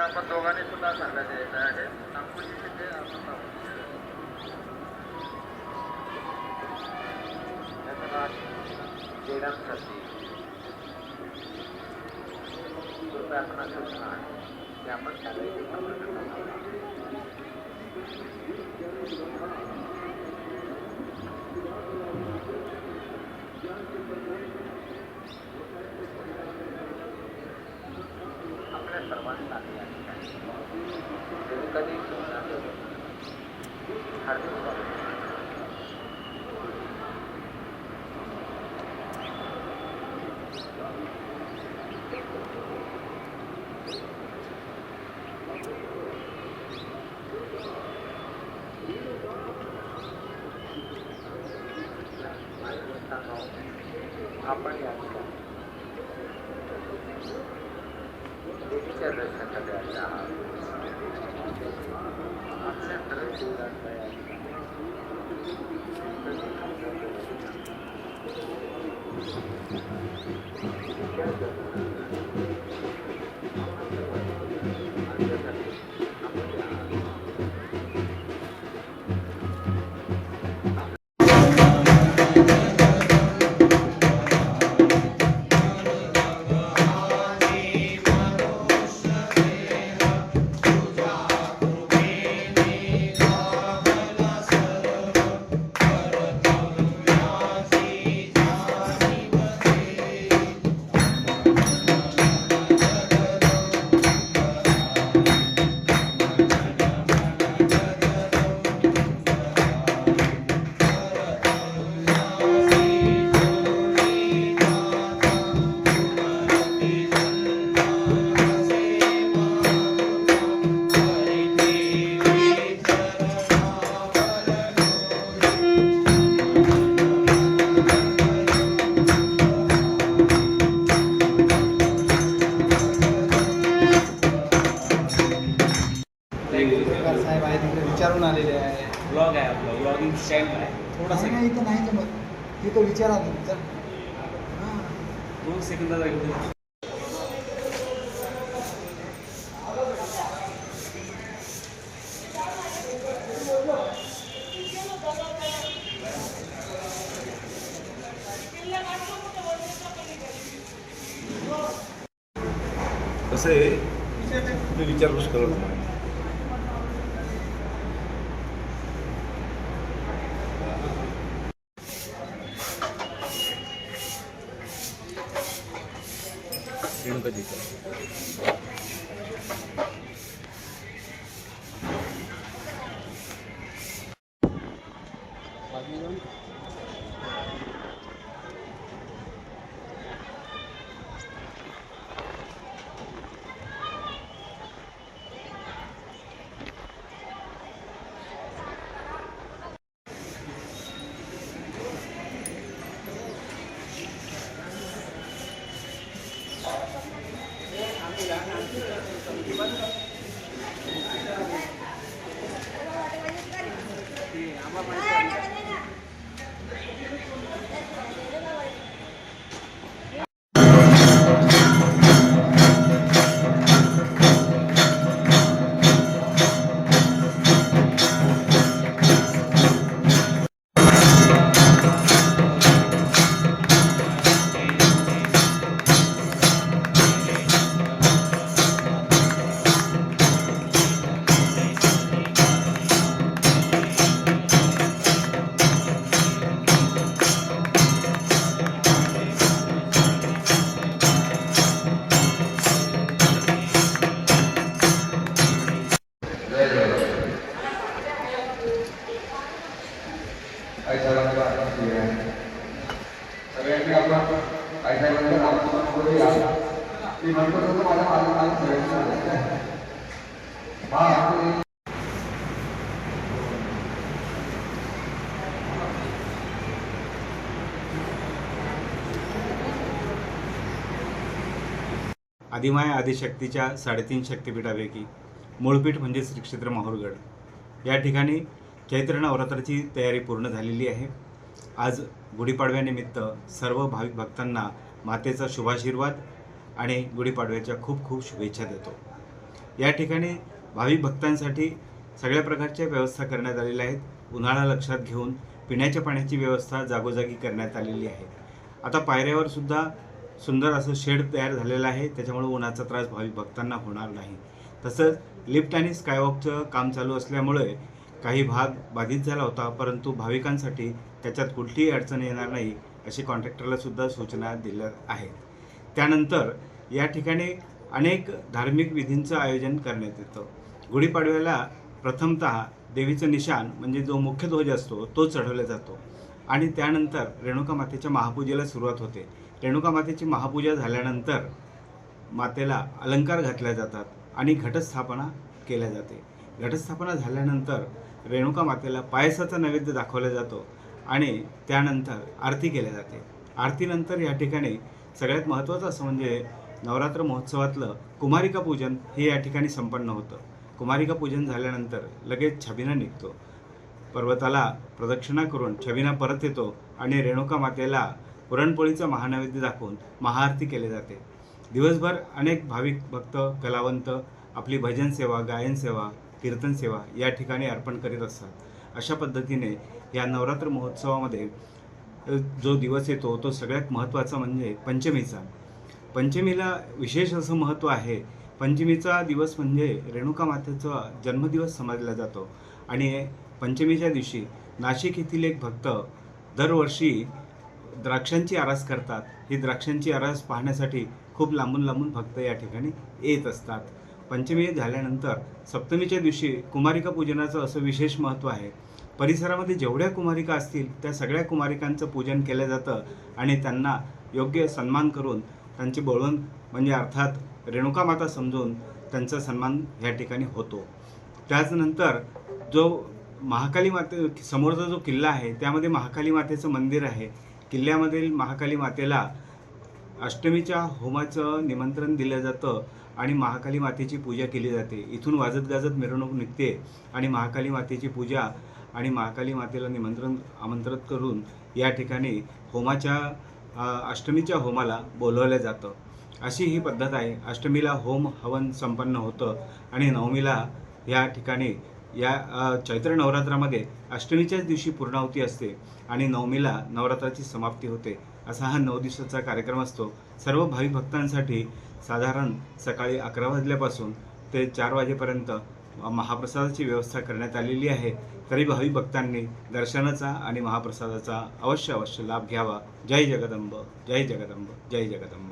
आपण दोघांनी सुद्धा सांगायचं यायचं आहे. नागपूरची तिथे आपण त्याचं नाव जयरामसाठी प्रार्थना सूचना आहे ते आपण सांगायची आपल्या सर्वांना कधी हार्दिक आपण या देवीच्या दर्शनासाठी आले आहात. आपल्या सर्व जीवनात साहेब आहे तिकडे विचारून आलेले आहे. ब्लॉग आहे आपला ब्लॉगिंग स्टाईल आहे थोडासा नाही इथं नाही जमत तिथं विचारा चल. हां 2 सेकंदाचा घेऊन कसं आहे तुम्ही विचारपूस करत नाही. सगळ्यांनी आपला आईसाहेबांचं नाव बोलूया. ती म्हणतो तसं माझ्या माझं सगळ्यांनी आदिमाया आदिशक्तीच्या 3.5 शक्तिपीठापैकी मूळपीठ म्हणजे श्री क्षेत्र माहूरगड या ठिकाणी चैत्र नवरात्राची तयारी पूर्ण झालेली आहे. आज गुढीपाडव्यानिमित्त सर्व भाविक भक्तांना मातेचा शुभाशीर्वाद आणि गुढीपाडव्याच्या खूप खूप शुभेच्छा देतो. या ठिकाणी भाविक भक्तांसाठी सगळ्या प्रकारच्या व्यवस्था करण्यात आलेल्या आहेत. उन्हाळा लक्षात घेऊन पिण्याच्या पाण्याची व्यवस्था जागोजागी करण्यात आलेली आहे. आता पायऱ्यावर सुद्धा सुंदर असं शेड तयार झालेलं आहे, त्याच्यामुळे उन्हाचा त्रास भाविक भक्तांना होणार नाही. तसंच लिफ्ट आणि स्कायवॉकचं काम चालू असल्यामुळे काही भाग बाधित झाला होता, परंतु भाविकांसाठी त्याच्यात कुठलीही अडचण येणार नाही अशी कॉन्ट्रॅक्टरला सुद्धा सूचना दिल्या आहेत. त्यानंतर या ठिकाणी अनेक धार्मिक विधींचं आयोजन करण्यात येतं. गुढीपाडव्याला प्रथमतः देवीचं निशाण म्हणजे जो मुख्य ध्वज असतो तो चढवला जातो आणि त्यानंतर रेणुका मातेच्या महापूजेला सुरुवात होते. रेणुका मातेची महापूजा झाल्यानंतर मातेला अलंकार घातले जातात आणि घटस्थापना केल्या जाते. घटस्थापना झाल्यानंतर रेणुका मातेला पायसाचा नैवेद्य दाखवला जातो आणि त्यानंतर आरती केल्या जाते. आरतीनंतर या ठिकाणी सगळ्यात महत्त्वाचं असं म्हणजे नवरात्र महोत्सवातलं कुमारिका पूजन हे या ठिकाणी संपन्न होतं. कुमारिका पूजन झाल्यानंतर लगेच छबिना निघतो. पर्वताला प्रदक्षिणा करून छबिना परत येतो आणि रेणुका मातेला पुरणपोळीचं महानैवेद्य दाखवून महाआरती केली जाते. दिवसभर अनेक भाविक भक्त कलावंत आपली भजन सेवा, गायन सेवा, कीर्तन सेवा या ठिकाणी अर्पण करीत असतात. अशा पद्धतीने या नवरात्र महोत्सवामध्ये जो दिवस येतो तो सगळ्यात महत्त्वाचा म्हणजे पंचमीचा. पंचमीला विशेष असं महत्त्व आहे. पंचमीचा दिवस म्हणजे रेणुका मातेचा जन्मदिवस समजला जातो आणि पंचमीच्या दिवशी नाशिक येथील एक भक्त दरवर्षी द्राक्षांची आरास करतात. ही द्राक्षांची आरास पाहण्यासाठी खूप लांबून लांबून भक्त या ठिकाणी येत असतात. पंचमी झाल्यानंतर सप्तमीच्या दिवशी कुमारिका पूजनाचं असं विशेष महत्त्व आहे. परिसरामध्ये जेवढ्या कुमारिका असतील त्या सगळ्या कुमारिकांचं पूजन केलं जातं आणि त्यांना योग्य सन्मान करून त्यांची बोलवण म्हणजे अर्थात रेणुका माता समजून त्यांचा सन्मान या ठिकाणी होतो. त्याचनंतर जो महाकाली माते समोरचा जो किल्ला आहे त्यामध्ये महाकाली मातेचं मंदिर आहे. किल्ल्यामधील महाकाली मातेला अष्टमीच्या होमाचं निमंत्रण दिलं जातं आणि महाकाली मातेची पूजा केली जाते. इथून वाजत गाजत मिरवणूक निघते आणि महाकाली मातेची पूजा आणि महाकाली मातेला आमंत्रित करून या ठिकाणी अष्टमीच्या होमाला बोलवलं जातं. अशी ही पद्धत आहे. अष्टमीला होम हवन संपन्न होतं आणि नवमीला या ठिकाणी या चैत्र नवरात्रामध्ये अष्टमीच्याच दिवशी पूर्णाहुती असते आणि नवमीला नवरात्राची समाप्ती होते. असा हा 9 दिवसाचा कार्यक्रम असतो. सर्व भाविक भक्तांसाठी साधारण सकाळी 11 वाजल्यापासून ते 4 वाजेपर्यंत महाप्रसादाची व्यवस्था करण्यात आलेली आहे. तरी भाविक भक्तांनी दर्शनाचा आणि महाप्रसादाचा अवश्य लाभ घ्यावा. जय जगदंब, जय जगदंब, जय जगदंब.